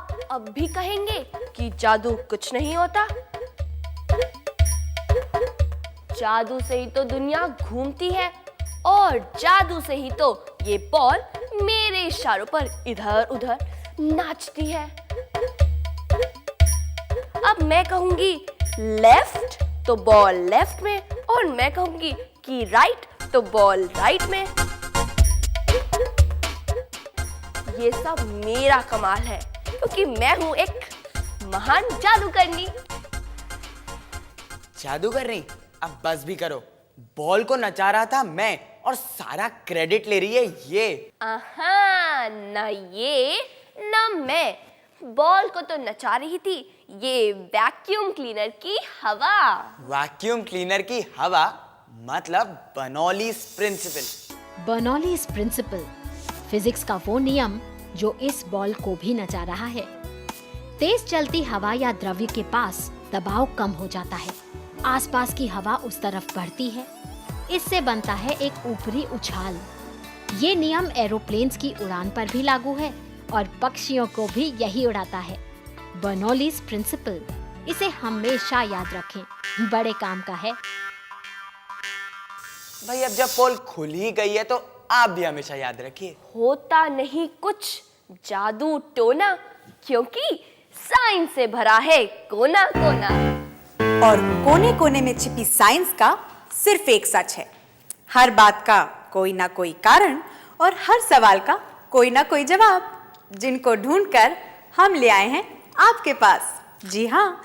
आप अब भी कहेंगे कि जादू कुछ नहीं होता? जादू से ही तो दुनिया घूमती है और जादू से ही तो ये बॉल मेरे इशारों पर इधर उधर नाचती है। अब मैं कहूंगी लेफ्ट तो बॉल लेफ्ट में, और मैं कहूंगी कि राइट तो बॉल राइट में। ये सब मेरा कमाल है क्योंकि मैं हूं एक महान जादूगरनी। जादूगरनी, अब बस भी करो। बॉल को नचा रहा था मैं और सारा क्रेडिट ले रही है ये। आहा, ना ये ना मैं। बॉल को तो नचा रही थी ये वैक्यूम क्लीनर की हवा। वैक्यूम क्लीनर की हवा मतलब Bernoulli's principle. Bernoulli's principle, physics का वो नियम जो इस बॉल को भी नचा रहा है। तेज चलती हवा या द्रव्य के पास दबाव कम हो जाता है, आसपास की हवा उस तरफ बढ़ती है, इससे बनता है एक ऊपरी उछाल। ये नियम एरोप्लेन्स की उड़ान पर भी लागू है और पक्षियों को भी यही उड़ाता है। बर्नौलीज प्रिंसिपल, इसे हमेशा याद रखें, बड़े काम का है। भाई अब जब पोल खुल ही गई है तो आप भी हमेशा याद रखिए, होता नहीं कुछ जादू टोना, क्योंकि साइंस से भरा है कोना कोना। और कोने कोने में छिपी साइंस का सिर्फ एक सच है। हर बात का कोई ना कोई कारण और हर सवाल का कोई ना कोई जवाब, जिनको ढूंढकर हम ले आए हैं आपके पास। जी हाँ,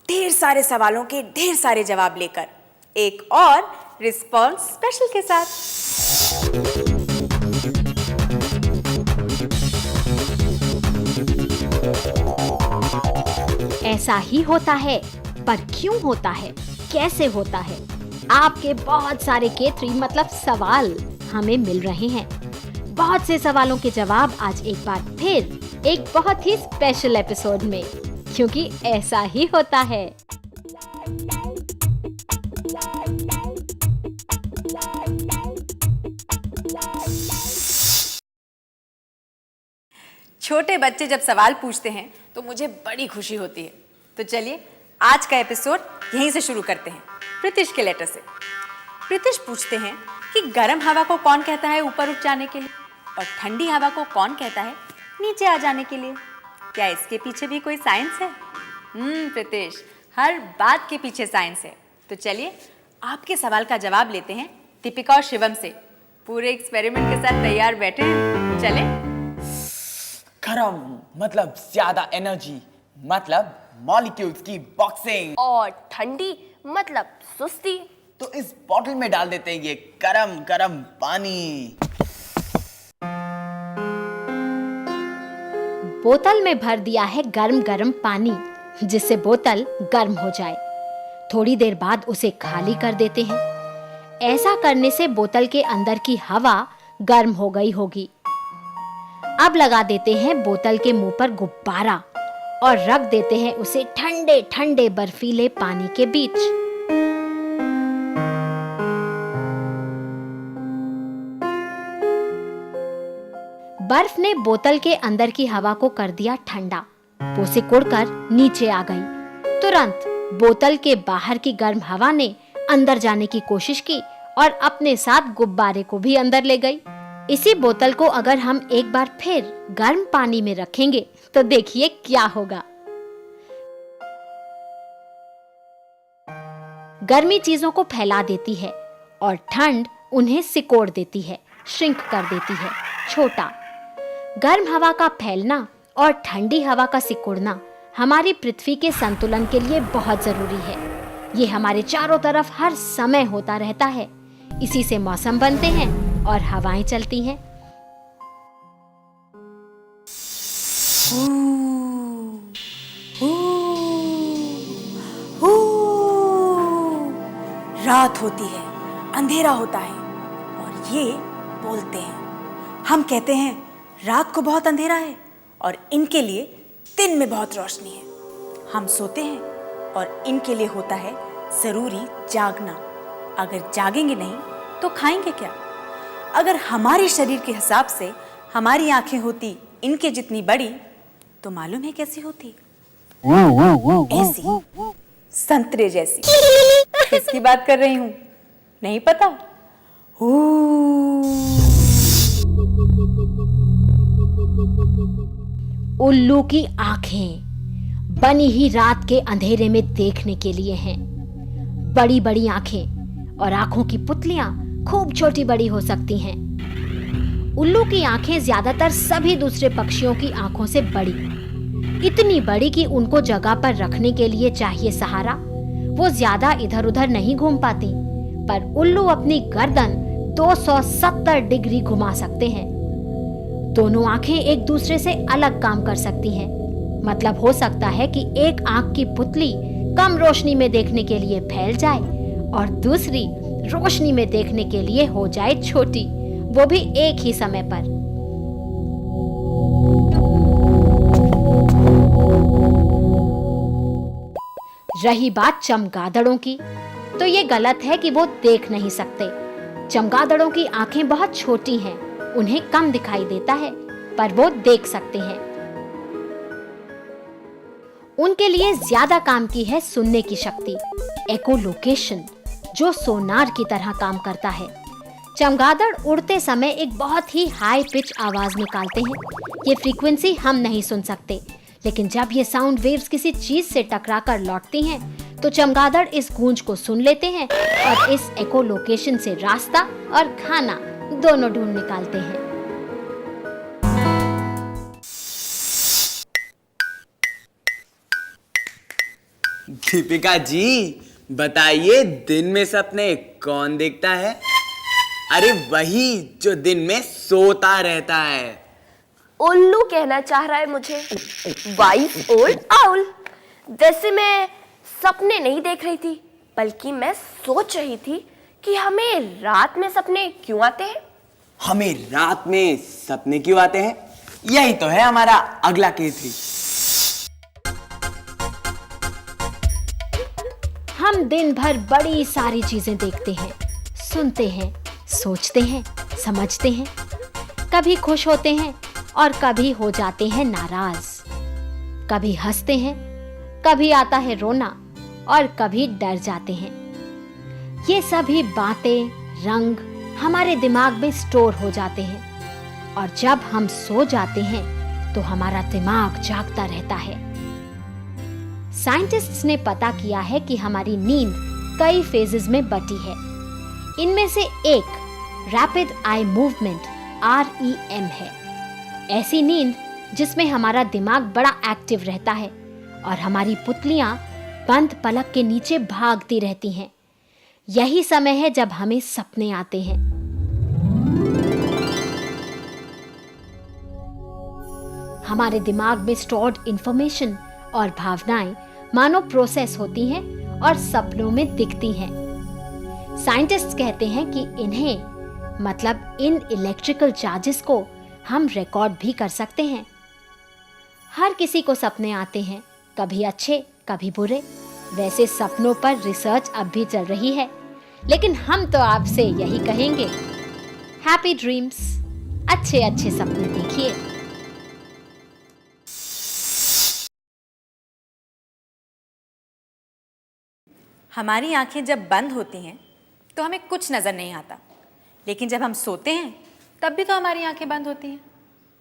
ढेर सारे सवालों के ढेर सारे जवाब लेकर, एक और रिस्पॉन्स स्पेशल के साथ। ऐसा ही होता है, पर क्यों होता है, कैसे होता है? आपके बहुत सारे केतरी मतलब सवाल हमें मिल रहे हैं। बहुत से सवालों के जवाब आज एक बार फिर एक बहुत ही स्पेशल एपिसोड में, क्योंकि ऐसा ही होता है। छोटे बच्चे जब सवाल पूछते हैं तो मुझे बड़ी खुशी होती है। तो चलिए आज का एपिसोड यहीं से शुरू करते हैं, प्रीतिश के लेटर से। प्रीतिश पूछते हैं कि गर्म हवा को कौन कहता है ऊपर उठ जाने के लिए, और ठंडी हवा को कौन कहता है नीचे आ जाने के लिए? क्या इसके पीछे भी कोई साइंस है? प्रीतिश, हर बात के पीछे साइंस है। तो चलिए आपके सवाल का जवाब लेते हैं दीपिका और शिवम से। पूरे एक्सपेरिमेंट के साथ तैयार बैठे हैं, चले? गरम मतलब ज्यादा एनर्जी, मतलब मॉलिक्यूल्स की बॉक्सिंग। और ठंडी मतलब सुस्ती। तो इस बॉटल में डाल देते हैं ये गरम गरम पानी। बोतल में भर दिया है गर्म गर्म पानी, जिससे बोतल गर्म हो जाए। थोड़ी देर बाद उसे खाली कर देते हैं। ऐसा करने से बोतल के अंदर की हवा गर्म हो गई होगी। अब लगा देते हैं बोतल के मुंह पर गुब्बारा और रख देते हैं उसे ठंडे ठंडे बर्फीले पानी के बीच। बर्फ ने बोतल के अंदर की हवा को कर दिया ठंडा। वो सिकुड़कर नीचे आ गई। तुरंत बोतल के बाहर की गर्म हवा ने अंदर जाने की कोशिश की और अपने साथ गुब्बारे को भी अंदर ले गई। इसी बोतल को अगर हम एक बार फिर गर्म पानी में रखेंगे तो देखिए क्या होगा। गर्मी चीजों को फैला देती है और ठंड उन्हें सिकोड़ देती है, श्रिंक कर देती है, छोटा। गर्म हवा का फैलना और ठंडी हवा का सिकुड़ना हमारी पृथ्वी के संतुलन के लिए बहुत जरूरी है। ये हमारे चारों तरफ हर समय होता रहता है। इसी से मौसम बनते हैं और हवाएं चलती हैं। रात होती है, अंधेरा होता है और ये बोलते हैं। हम कहते हैं रात को बहुत अंधेरा है और इनके लिए दिन में बहुत रोशनी है। हम सोते हैं और इनके लिए होता है जरूरी जागना। अगर जागेंगे नहीं तो खाएंगे क्या? अगर हमारे शरीर के हिसाब से हमारी आंखें होती इनके जितनी बड़ी तो मालूम है कैसी होती? ऐसी, संतरे जैसी। किसकी बात कर रही हूँ? नहीं पता? उल्लू की आंखें बनी ही रात के अंधेरे में देखने के लिए हैं। बड़ी बड़ी आंखें और आंखों की पुतलियां खूब छोटी बड़ी हो सकती हैं। उल्लू की आंखें ज्यादातर सभी दूसरे पक्षियों की आंखों से बड़ी, इतनी बड़ी कि उनको जगह पर रखने के लिए चाहिए सहारा। वो ज्यादा इधर उधर नहीं घूम पाती, पर उल्लू अपनी गर्दन 270 डिग्री घुमा सकते हैं। दोनों आंखें एक दूसरे से अलग काम कर सकती हैं। मतलब हो सकता है कि एक आंख की पुतली कम रोशनी में देखने के लिए फैल जाए और दूसरी रोशनी में देखने के लिए हो जाए छोटी, वो भी एक ही समय पर। रही बात चमगादड़ों की, तो ये गलत है कि वो देख नहीं सकते। चमगादड़ों की आंखें बहुत छोटी हैं, उन्हें कम दिखाई देता है, पर वो देख सकते हैं। उनके लिए ज्यादा काम की है सुनने की शक्ति, एकोलोकेशन, जो सोनार की तरह काम करता है। चमगादड़ उड़ते समय एक बहुत ही हाई पिच आवाज निकालते हैं। ये फ्रीक्वेंसी हम नहीं सुन सकते, लेकिन जब ये साउंड वेव्स किसी चीज से टकराकर लौटती हैं, तो चमगादड़ इस गूंज को सुन लेते हैं और इस एकोलोकेशन से रास्ता और खाना दोनों ढूंढ निकालते हैं। दीपिका जी बताइए, दिन में सपने कौन देखता है? अरे वही जो दिन में सोता रहता है। उल्लू कहना चाह रहा है मुझे, वाइस ओल्ड आउल। वैसे मैं सपने नहीं देख रही थी, बल्कि मैं सोच रही थी कि हमें रात में सपने क्यों आते हैं। हमें रात में सपने क्यों आते हैं? यही तो है हमारा अगला केस। हम दिन भर बड़ी सारी चीजें देखते हैं, सुनते हैं, सोचते हैं, समझते हैं। कभी खुश होते हैं और कभी हो जाते हैं नाराज। कभी हंसते हैं, कभी आता है रोना और कभी डर जाते हैं। ये सभी बातें, रंग हमारे दिमाग में स्टोर हो जाते हैं और जब हम सो जाते हैं तो हमारा दिमाग जागता रहता है। साइंटिस्ट्स ने पता किया है कि हमारी नींद कई फेजेस में बटी है। इनमें से एक रैपिड आई मूवमेंट REM है। ऐसी नींद जिसमें हमारा दिमाग बड़ा एक्टिव रहता है और हमारी पुतलियां बंद पलक के नीचे भागती रहती हैं। यही समय है जब हमें सपने आते हैं। हमारे दिमाग में स्टोर्ड इंफॉर्मेशन और भावनाएं मानो प्रोसेस होती हैं और सपनों में दिखती हैं। साइंटिस्ट्स कहते हैं कि इन्हें, मतलब इन इलेक्ट्रिकल चार्जेस को हम रिकॉर्ड भी कर सकते हैं। हर किसी को सपने आते हैं, कभी अच्छे कभी बुरे। वैसे सपनों पर रिसर्च अब भी चल रही है, लेकिन हम तो आपसे यही कहेंगे, हैप्पी ड्रीम्स, अच्छे अच्छे सपने देखिए। हमारी आंखें जब बंद होती हैं तो हमें कुछ नज़र नहीं आता, लेकिन जब हम सोते हैं तब भी तो हमारी आंखें बंद होती हैं,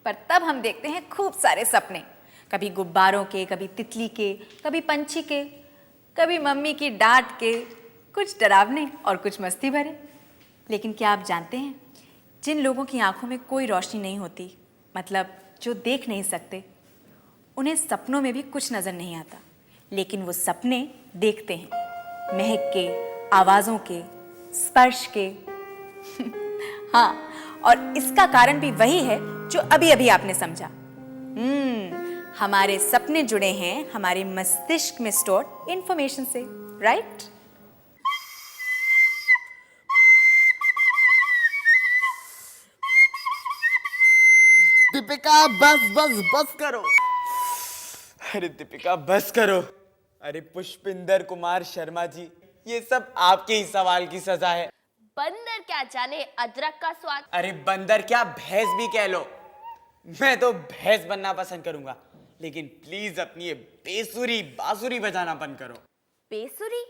पर तब हम देखते हैं खूब सारे सपने। कभी गुब्बारों के, कभी तितली के, कभी पंछी के, कभी मम्मी की डांट के, कुछ डरावने और कुछ मस्ती भरे। लेकिन क्या आप जानते हैं, जिन लोगों की आंखों में कोई रोशनी नहीं होती, मतलब जो देख नहीं सकते, उन्हें सपनों में भी कुछ नज़र नहीं आता, लेकिन वो सपने देखते हैं, महक के, आवाज़ों के, स्पर्श के। हाँ, और इसका कारण भी वही है जो अभी अभी आपने समझा। हमारे सपने जुड़े हैं हमारे मस्तिष्क में स्टोर्ड इंफॉर्मेशन से, राइट? दीपिका बस बस बस करो। अरे दीपिका बस करो। अरे पुष्पिंदर कुमार शर्मा जी, ये सब आपके ही सवाल की सजा है। बंदर क्या जाने अदरक का स्वाद। अरे बंदर क्या, भैंस भी कह लो। मैं तो भैंस बनना पसंद करूंगा, लेकिन प्लीज अपनी ये बेसुरी बांसुरी बजाना बंद करो। बेसुरी?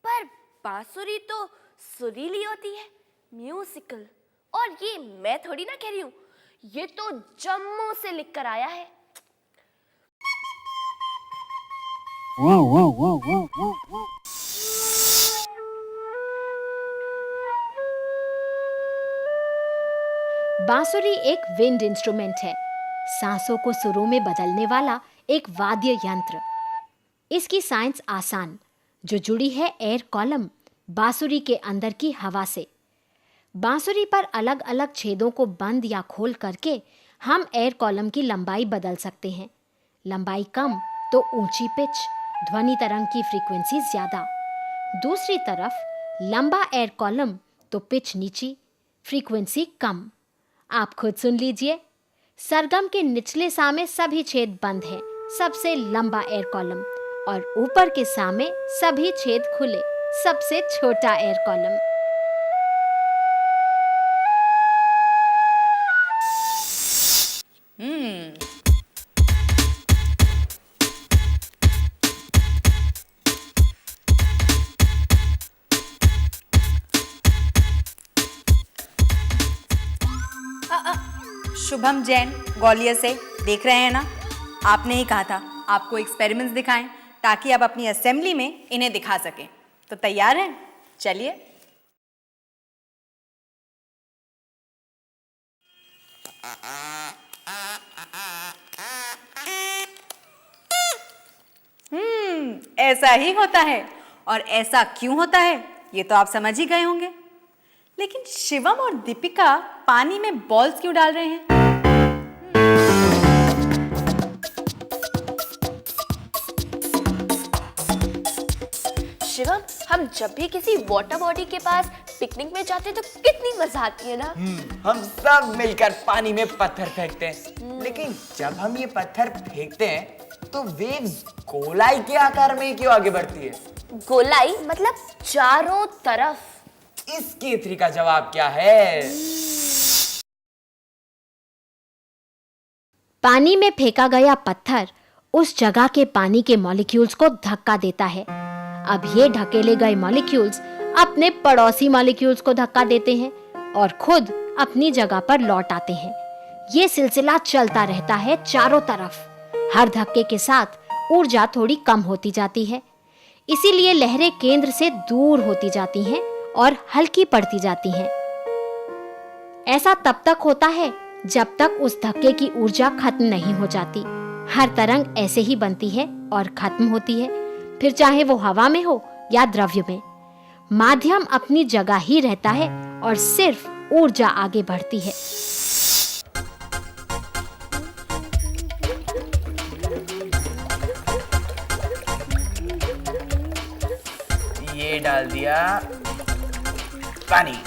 पर बांसुरी तो सुरीली होती है, म्यूजिकल। और ये मैं थोड़ी ना कह रही हूँ, ये तो जम्मू से लिख कर आया है। बांसुरी एक विंड इंस्ट्रूमेंट है, सांसों को सुरों में बदलने वाला एक वाद्य यंत्र। इसकी साइंस आसान, जो जुड़ी है एयर कॉलम, बांसुरी के अंदर की हवा से। बांसुरी पर अलग अलग छेदों को बंद या खोल करके हम एयर कॉलम की लंबाई बदल सकते हैं। लंबाई कम तो ऊंची पिच, ध्वनि तरंग की फ्रीक्वेंसी ज्यादा। दूसरी तरफ लंबा एयर कॉलम तो पिच नीची, फ्रीक्वेंसी कम। आप खुद सुन लीजिए। सरगम के निचले सा में सभी छेद बंद हैं, सबसे लंबा एयर कॉलम, और ऊपर के सा में सभी छेद खुले, सबसे छोटा एयर कॉलम। शुभम जैन ग्वालियर से देख रहे हैं ना? आपने ही कहा था आपको एक्सपेरिमेंट्स दिखाएं ताकि आप अपनी असेंबली में इन्हें दिखा सकें। तो तैयार हैं? चलिए। ऐसा ही होता है। और ऐसा क्यों होता है ये तो आप समझ ही गए होंगे। लेकिन शिवम और दीपिका पानी में बॉल्स क्यों डाल रहे हैं? शिवम, हम जब भी किसी वाटर बॉडी के पास पिकनिक में जाते हैं तो कितनी मजा आती है ना। हम सब मिलकर पानी में पत्थर फेंकते हैं, लेकिन जब हम ये पत्थर फेंकते हैं तो वेव्स गोलाई के आकार में क्यों आगे बढ़ती है? गोलाई मतलब चारों तरफ। इस केतरी का जवाब क्या है? पानी में फेंका गया पत्थर उस जगह के पानी के मॉलिक्यूल्स को धक्का देता है। अब ये ढकेले गए मॉलिक्यूल्स अपने पड़ोसी मॉलिक्यूल्स को धक्का देते हैं और खुद अपनी जगह पर लौट आते हैं। ये सिलसिला चलता रहता है चारों तरफ। हर धक्के के साथ ऊर्जा थोड़ी कम होती जाती है, इसीलिए लहरें केंद्र से दूर होती जाती हैं और हल्की पड़ती जाती हैं। ऐसा तब तक होता है जब तक उस धक्के की ऊर्जा खत्म नहीं हो जाती। हर तरंग ऐसे ही बनती है और खत्म होती है, फिर चाहे वो हवा में हो या द्रव्य में। माध्यम अपनी जगह ही रहता है और सिर्फ ऊर्जा आगे बढ़ती है। ये डाल दिया पानी,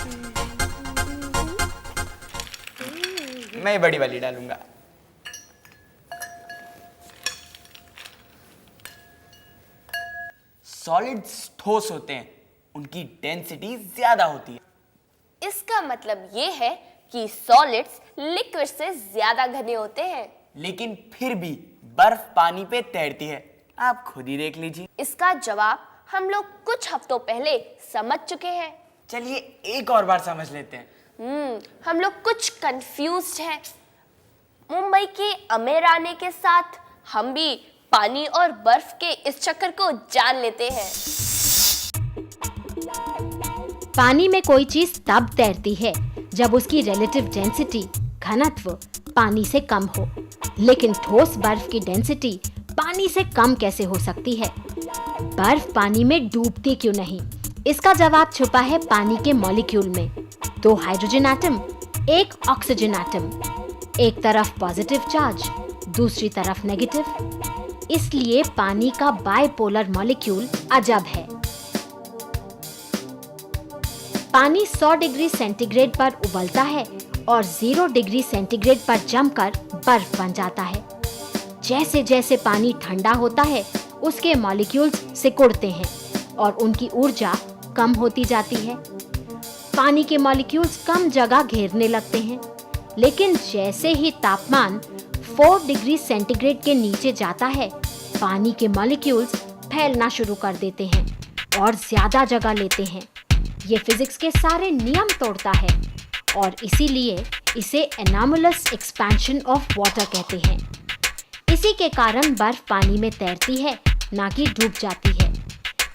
मैं बड़ी वाली डालूंगा। सॉलिड्स ठोस होते हैं, उनकी डेंसिटी ज्यादा होती है। इसका मतलब ये है कि सॉलिड्स लिक्विड से ज्यादा घने होते हैं। लेकिन फिर भी बर्फ पानी पे तैरती है, आप खुद ही देख लीजिए। इसका जवाब हम लोग कुछ हफ्तों पहले समझ चुके हैं। चलिए एक और बार समझ लेते हैं। हम लोग कुछ कंफ्यूज्ड हैं। मुंबई के अमेर आने के साथ हम भी पानी और बर्फ के इस चक्कर को जान लेते हैं। पानी में कोई चीज तब तैरती है जब उसकी रिलेटिव डेंसिटी, घनत्व पानी से कम हो। लेकिन ठोस बर्फ की डेंसिटी पानी से कम कैसे हो सकती है? बर्फ पानी में डूबती क्यों नहीं? इसका जवाब छुपा है पानी के मॉलिक्यूल में। 2 हाइड्रोजन एटम, 1 ऑक्सीजन एटम, एक तरफ पॉजिटिव चार्ज, दूसरी तरफ नेगेटिव। इसलिए पानी का बाइपोलर मॉलिक्यूल अजब है। पानी 100 डिग्री सेंटीग्रेड पर उबलता है और 0 डिग्री सेंटीग्रेड पर जमकर बर्फ बन जाता है। जैसे जैसे पानी ठंडा होता है उसके मॉलिक्यूल्स सिकुड़ते हैं और उनकी ऊर्जा कम होती जाती है। पानी के मॉलिक्यूल्स कम जगह घेरने लगते हैं, लेकिन जैसे ही तापमान 4 डिग्री सेंटीग्रेड के नीचे जाता है, पानी के मॉलिक्यूल्स फैलना शुरू कर देते हैं और ज्यादा जगह लेते हैं। ये फिजिक्स के सारे नियम तोड़ता है और इसीलिए इसे एनॉमलस एक्सपेंशन ऑफ वाटर कहते हैं। इसी के कारण बर्फ पानी में तैरती है, ना कि डूब जाती है।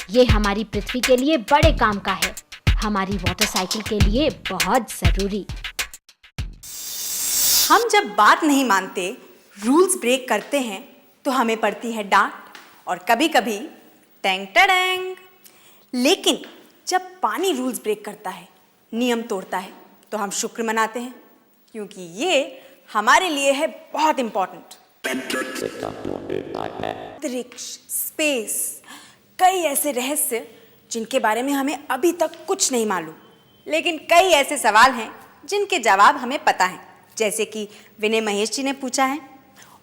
ये हमारी पृथ्वी के लिए बड़े काम का है, हमारी वाटर साइकिल के लिए बहुत जरूरी। हम जब बात नहीं मानते, रूल्स ब्रेक करते हैं तो हमें पड़ती है डांट और कभी कभी टैंग टैंग। लेकिन जब पानी रूल्स ब्रेक करता है, नियम तोड़ता है, तो हम शुक्र मनाते हैं, क्योंकि ये हमारे लिए है बहुत इंपॉर्टेंट। अंतरिक्ष, स्पेस, कई ऐसे रहस्य जिनके बारे में हमें अभी तक कुछ नहीं मालूम, लेकिन कई ऐसे सवाल हैं जिनके जवाब हमें पता है। जैसे कि विनय महेश जी ने पूछा है।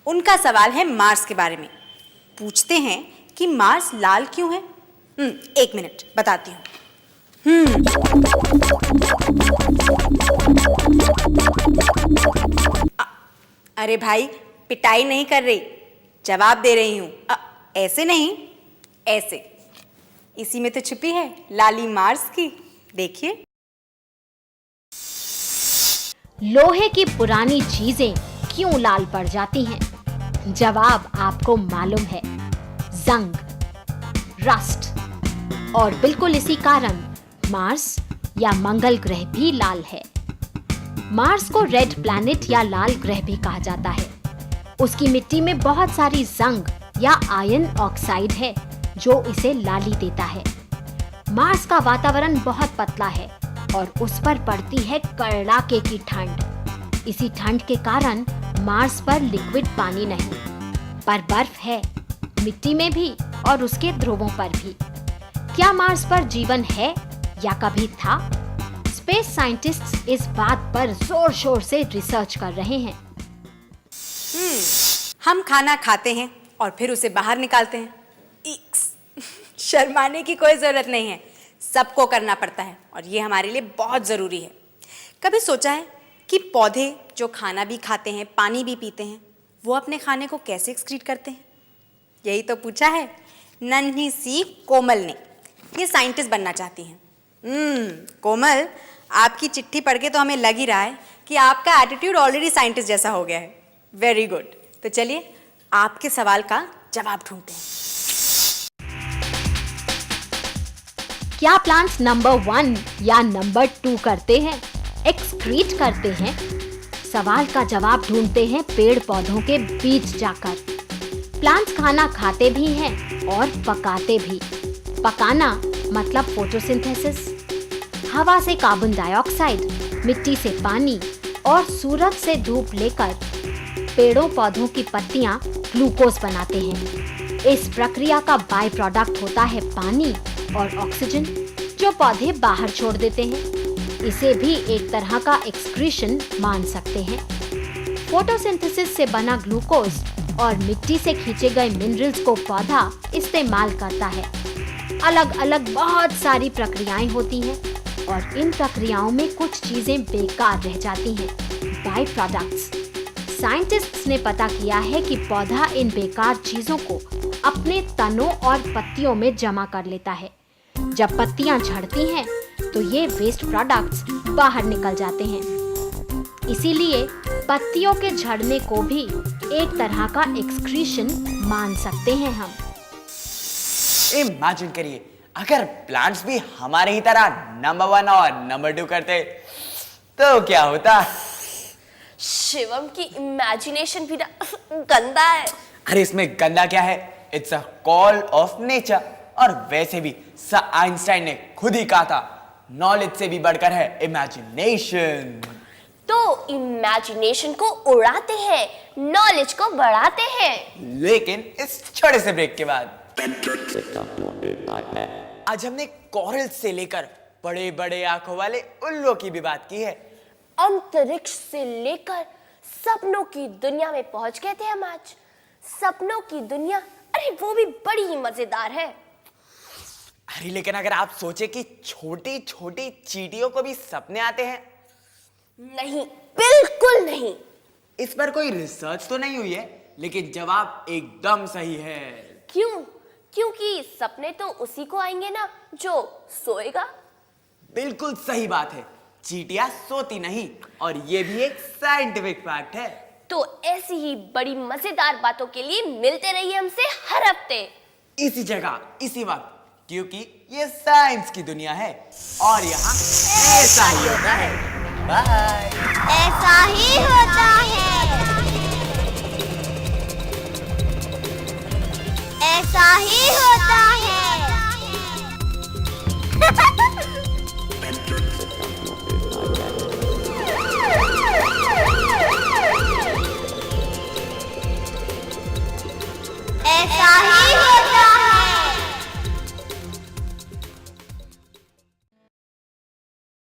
उनका सवाल है मार्स के बारे में। पूछते हैं कि मार्स लाल क्यों है? 1 मिनट बताती हूँ। अरे भाई, पिटाई नहीं कर रही, जवाब दे रही हूँ। ऐसे नहीं, ऐसे। इसी में तो छुपी है लाली मार्स की, देखिए। लोहे की पुरानी चीजें क्यों लाल पड़ जाती हैं? जवाब आपको मालूम है, जंग, रस्ट। और बिल्कुल इसी कारण मार्स या मंगल ग्रह भी लाल है। मार्स को रेड प्लैनेट या लाल ग्रह भी कहा जाता है। उसकी मिट्टी में बहुत सारी जंग या आयरन ऑक्साइड है जो इसे लाली देता है। मार्स का वातावरण बहुत पतला है और उस पर पड़ती है कड़ाके की ठंड। इसी ठंड के कारण मार्स पर लिक्विड पानी नहीं, पर बर्फ है, मिट्टी में भी और उसके ध्रुवों पर भी। क्या मार्स पर जीवन है या कभी था? स्पेस साइंटिस्ट्स इस बात पर जोर शोर से रिसर्च कर रहे हैं। हम खाना खाते हैं और फिर उसे बाहर निकालते हैं। शर्माने की कोई जरूरत नहीं है, सबको करना पड़ता है और ये हमारे लिए बहुत जरूरी है। कभी सोचा है कि पौधे जो खाना भी खाते हैं, पानी भी पीते हैं, वो अपने खाने को कैसे एक्सक्रीट करते हैं? यही तो पूछा है नन्ही सी कोमल ने। ये साइंटिस्ट बनना चाहती हैं। कोमल, आपकी चिट्ठी पढ़ के तो हमें लग ही रहा है कि आपका एटीट्यूड ऑलरेडी साइंटिस्ट जैसा हो गया है। Very good. तो चलिए आपके सवाल का जवाब ढूंढते हैं। क्या प्लांट्स नंबर 1 या नंबर 2 करते हैं, एक्सक्रीट करते हैं? सवाल का जवाब ढूंढते हैं पेड़ पौधों के बीच जाकर। प्लांट्स खाना खाते भी हैं और पकाते भी। पकाना मतलब फोटोसिंथेसिस। हवा से कार्बन डाइऑक्साइड, मिट्टी से पानी और सूरज से धूप लेकर पेड़ों पौधों की पत्तियां ग्लूकोज बनाते हैं। इस प्रक्रिया का बाय प्रोडक्ट होता है पानी और ऑक्सीजन, जो पौधे बाहर छोड़ देते हैं। इसे भी एक तरह का एक्सक्रीशन मान सकते हैं। फोटोसिंथेसिस से बना ग्लूकोज और मिट्टी से खींचे गए मिनरल्स को पौधा इस्तेमाल करता है। अलग अलग बहुत सारी प्रक्रियाएं होती हैं और इन प्रक्रियाओं में कुछ चीजें बेकार रह जाती हैं, बाय प्रोडक्ट्स। साइंटिस्ट्स ने पता किया है कि पौधा इन बेकार चीजों को अपने तनों और पत्तियों में जमा कर लेता है। जब पत्तियां झड़ती हैं तो ये वेस्ट प्रोडक्ट्स बाहर निकल जाते हैं। इसीलिए पत्तियों के झड़ने को भी एक तरह का एक्सक्रीशन मान सकते हैं हम। इमेजिन करिए, अगर प्लांट्स भी हमारे ही तरह नंबर 1 और नंबर 2 करते तो क्या होता? शिवम की इमेजिनेशन भी गंदा है। अरे इसमें गंदा क्या है? It's a call of nature. और वैसे भी सर आइंस्टाइन ने खुद ही कहा था, नॉलेज से भी बढ़कर है इमेजिनेशन। तो इमेजिनेशन को उड़ाते हैं, नॉलेज को बढ़ाते हैं। लेकिन इस छोटे से ब्रेक के बाद आज हमने कोरल से लेकर बड़े बड़े आंखों वाले उल्लुओं की भी बात की है। अंतरिक्ष से लेकर सपनों की दुनिया में पहुंच गए थे हम आज। सपनों की दुनिया, अरे वो भी बड़ी ही मजेदार है। अरे लेकिन अगर आप सोचे कि छोटी छोटी चींटियों को भी सपने आते हैं। नहीं, बिल्कुल नहीं। इस पर कोई रिसर्च तो नहीं हुई है, लेकिन जवाब एकदम सही है। क्यों? क्योंकि सपने तो उसी को आएंगे ना जो सोएगा। बिल्कुल सही बात है, चींटियां सोती नहीं, और ये भी एक साइंटिफिक फैक्ट है। तो ऐसी ही बड़ी मजेदार बातों के लिए मिलते रहिए हमसे हर हफ्ते, इसी जगह इसी वक्त, क्योंकि ये साइंस की दुनिया है और यहाँ ऐसा ही होता है। बाय। ऐसा ही